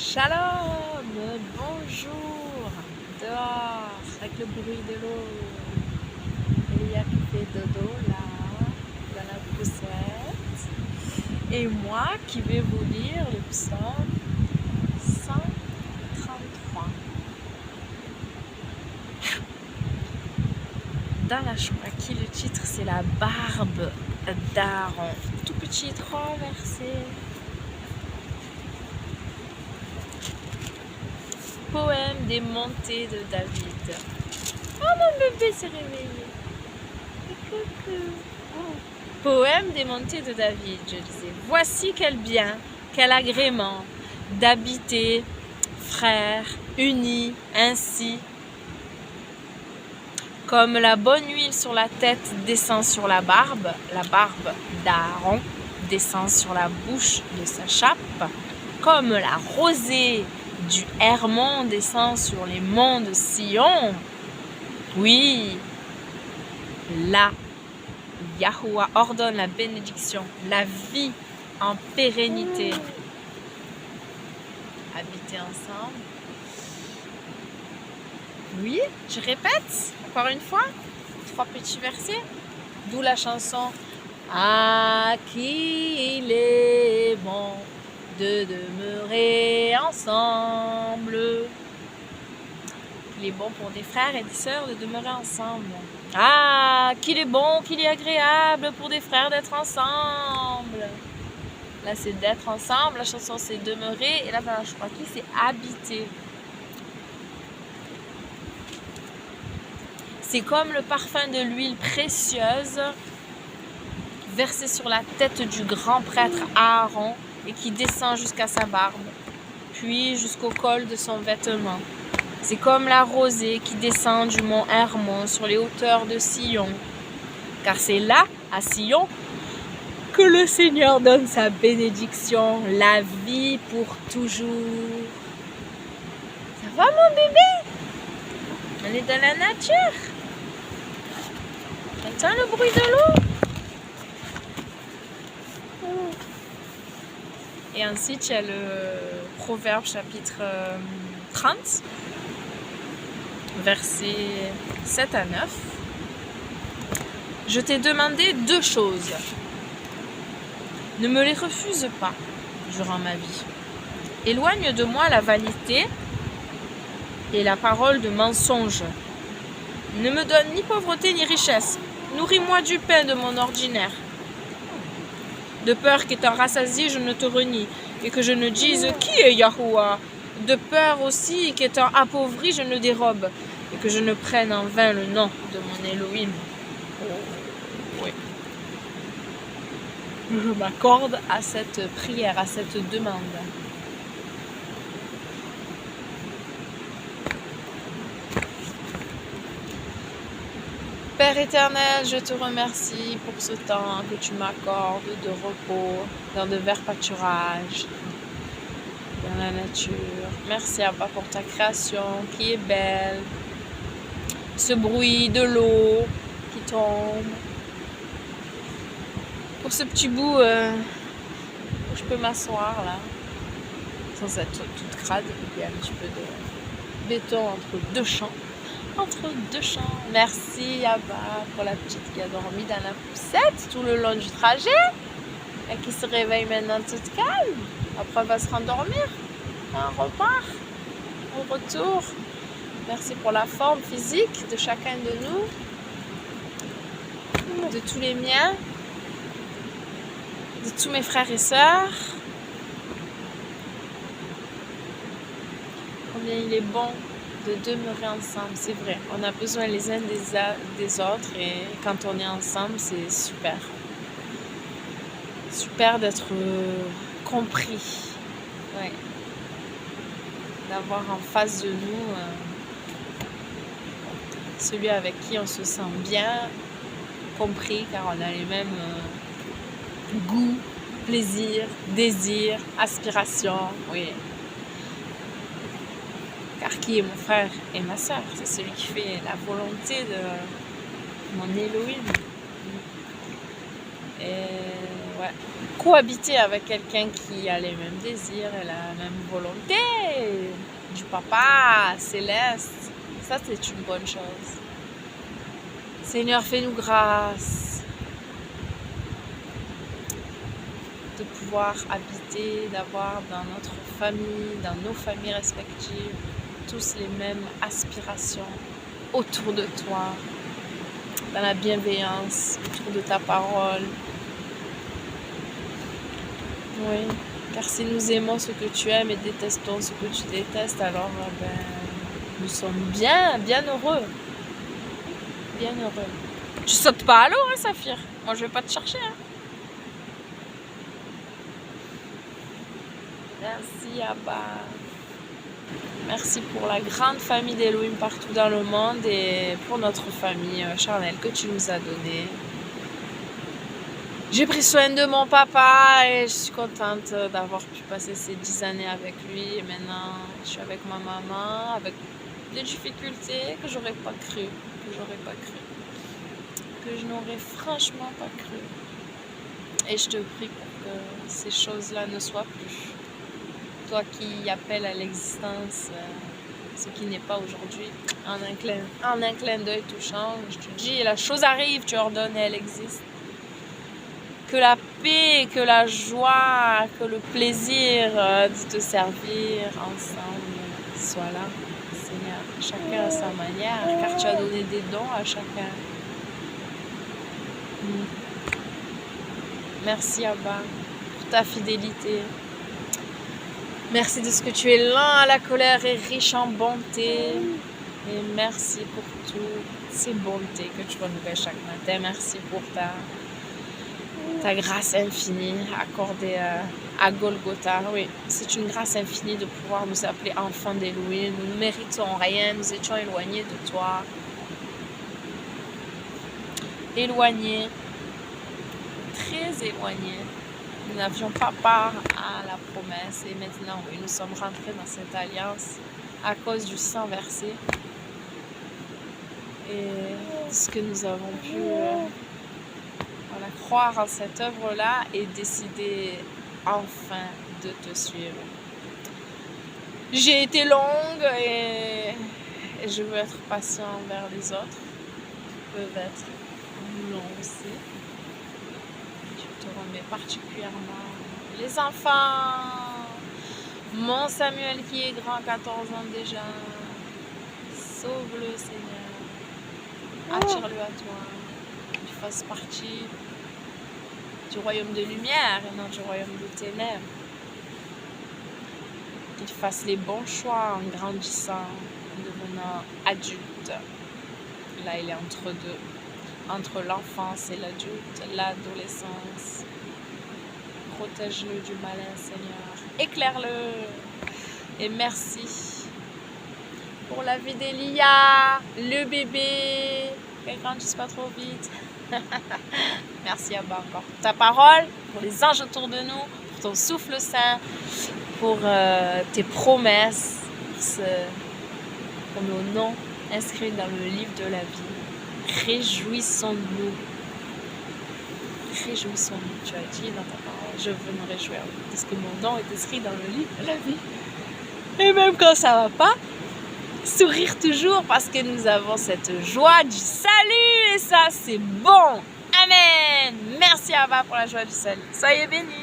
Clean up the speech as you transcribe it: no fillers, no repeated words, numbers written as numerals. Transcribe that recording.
Shalom, bonjour, dehors, avec le bruit de l'eau. Elia qui fait dodo là, dans la poussette. Et moi qui vais vous lire le psaume 133. Dans la Chouraki, le titre c'est la barbe d'Aaron. Tout petit, 3 versets. Poème des montées de David. Oh, mon bébé s'est réveillé. Coucou. Oh. Poème des montées de David, je disais. Voici quel bien, quel agrément d'habiter, frères, unis, ainsi. Comme la bonne huile sur la tête descend sur la barbe d'Aaron descend sur la bouche de sa chape, comme la rosée du Hermon descend sur les monts de Sion. Oui, là, Yahuwah ordonne la bénédiction, la vie en pérennité. Habiter ensemble. Oui, je répète, encore une fois, 3 petits versets, d'où la chanson « Ah, qu'il est bon de demeurer ensemble ». Il est bon pour des frères et des sœurs de demeurer ensemble. Ah, qu'il est bon, qu'il est agréable pour des frères d'être ensemble. Là, c'est d'être ensemble. La chanson, c'est demeurer. Et là, je crois que c'est habiter. C'est comme le parfum de l'huile précieuse versée sur la tête du grand prêtre Aaron et qui descend jusqu'à sa barbe, puis jusqu'au col de son vêtement. C'est comme la rosée qui descend du mont Hermon sur les hauteurs de Sion. Car c'est là, à Sion, que le Seigneur donne sa bénédiction, la vie pour toujours. Ça va mon bébé? On est dans la nature. T'entends le bruit de l'eau? Et ensuite, il y a le Proverbe chapitre 30. Versets 7 à 9. Je t'ai demandé 2 choses. Ne me les refuse pas durant ma vie. Éloigne de moi la vanité et la parole de mensonge. Ne me donne ni pauvreté ni richesse. Nourris-moi du pain de mon ordinaire. De peur qu'étant rassasié, je ne te renie et que je ne dise qui est Yahuwah. De peur aussi qu'étant appauvri, je ne dérobe et que je ne prenne en vain le nom de mon Elohim. Oh, oui. Je m'accorde à cette prière, à cette demande. Père éternel, je te remercie pour ce temps que tu m'accordes de repos, dans de verts pâturages, dans la nature. Merci Abba pour ta création qui est belle. Ce bruit de l'eau qui tombe. Pour ce petit bout où je peux m'asseoir là, sans être toute crade. Il y a un petit peu de béton entre 2 champs. Merci Abba pour la petite qui a dormi dans la poussette tout le long du trajet et qui se réveille maintenant toute calme. Après elle va se rendormir. On repart. On retourne. Merci pour la forme physique de chacun de nous, de tous les miens, de tous mes frères et sœurs. Combien il est bon de demeurer ensemble, c'est vrai. On a besoin les uns des autres et quand on est ensemble, c'est super. Super d'être compris. Ouais. D'avoir en face de nous celui avec qui on se sent bien compris car on a les mêmes goûts, plaisirs, désirs, aspirations. Oui. Car qui est mon frère et ma sœur? C'est celui qui fait la volonté de mon Elohim. Et Ouais. Cohabiter avec quelqu'un qui a les mêmes désirs et la même volonté du papa céleste, ça c'est une bonne chose. Seigneur, fais-nous grâce de pouvoir habiter, d'avoir dans notre famille, dans nos familles respectives, tous les mêmes aspirations autour de toi, dans la bienveillance, autour de ta parole. Oui, car si nous aimons ce que tu aimes et détestons ce que tu détestes, alors nous sommes bien heureux. Bien heureux. Tu sautes pas à l'eau, hein, Saphir? Moi, je vais pas te chercher. Hein. Merci, Abba. Merci pour la grande famille d'Elohim partout dans le monde et pour notre famille charnelle que tu nous as donnée. J'ai pris soin de mon papa et je suis contente d'avoir pu passer ces 10 années avec lui. Et maintenant, je suis avec ma maman, avec des difficultés que j'aurais pas cru, que je n'aurais franchement pas cru. Et je te prie pour que ces choses-là ne soient plus. Toi qui appelles à l'existence ce qui n'est pas aujourd'hui, en un clin d'œil tout change. Je te dis, la chose arrive, tu ordonnes et elle existe. Que la paix, que la joie, que le plaisir de te servir ensemble soit là, Seigneur. Chacun à sa manière, car tu as donné des dons à chacun. Merci, Abba, pour ta fidélité. Merci de ce que tu es lent à la colère et riche en bonté. Et merci pour toutes ces bontés que tu renouvelles chaque matin. Merci pour ta grâce infinie accordée à Golgotha. Oui, c'est une grâce infinie de pouvoir nous appeler enfants d'Elohim. Nous ne méritons rien, nous étions éloignés de toi. Éloignés, très éloignés. Nous n'avions pas part à la promesse et maintenant, oui, nous sommes rentrés dans cette alliance à cause du sang versé et ce que nous avons pu croire en cette œuvre-là et décider enfin de te suivre. J'ai été longue et je veux être patient envers les autres qui peuvent être longs aussi. Je te remets particulièrement les enfants. Mon Samuel qui est grand, 14 ans déjà. Sauve-le, Seigneur. Attire-le à toi. Qu'il fasse partie du royaume de lumière et non du royaume de ténèbres. Qu'il fasse les bons choix en grandissant, en devenant adulte. Là, il est entre deux, entre l'enfance et l'adulte, l'adolescence. Protège-le du malin, Seigneur. Éclaire-le. Et merci pour la vie d'Elia, le bébé. Qu'elle grandisse pas trop vite. Merci Abba encore pour ta parole, pour les anges autour de nous, pour ton souffle saint, pour tes promesses, pour nos noms inscrits dans le livre de la vie. Réjouissons-nous. Réjouissons-nous. Tu as dit dans ta parole, je veux me réjouir parce que mon nom est inscrit dans le livre de la vie. Et même quand ça va pas, sourire toujours parce que nous avons cette joie du salut et ça c'est bon. Amen. Merci Abba pour la joie du salut. Soyez bénis.